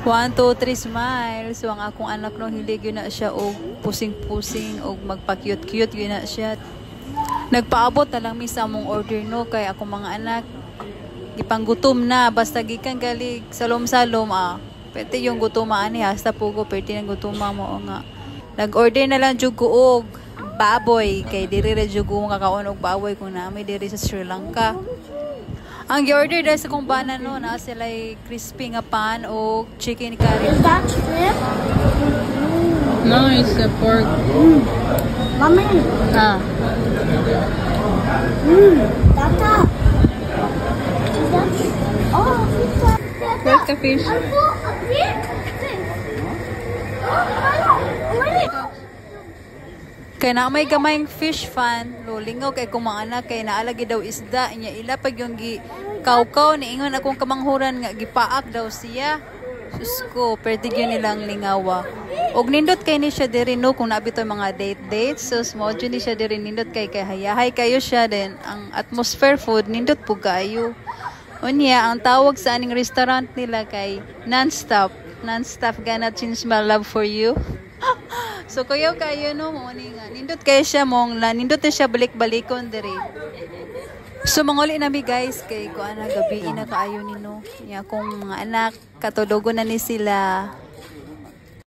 1, 2, 3 smiles. So, ang akong anak no, hindi yun na siya o pusing-pusing o magpa-cute-cute yun na siya. Nagpaabot na lang mi sa among order no. Kaya akong mga anak, ipanggutom na. Basta gikan galig, salom-salom pwede yung gutumaan ni hasta pugo. Pwede ng gutuma mo nga. Nag-order na lang jud og baboy. Kay diri ra jud ko kakaon og baboy kung naami diri sa Sri Lanka. Ang i-order dahil sa kong bana no, na sila crispy nga pan o chicken curry. Is that shrimp? No, it's a pork. Mommy. Tata. Is that oh, Tata. Where's the fish? Kaya na may gamayng fish fan, lulingaw kay kung mga anak kay naalagi daw isda, inya ila pag yung kaukaw ni ingon akong kamanghuran nga gipaak daw siya. Sus ko, pwede yun nilang lingawa. Og nindot kay ni siya diri no kung nabito mga date. So small ni siya diri nindot kay hayahay kayo siya din. Ang atmosphere food nindot po kayo. Unya, ang tawag sa aning restaurant nila kay non-stop. Non-stop gonna change my love for you. So kayo no mo nga nindot kay siya mong nindot na siya balik-balikon diri. So manguli nami guys kay ko ana gabi na kaayo nino. Ya kung mga anak katudogon na ni sila.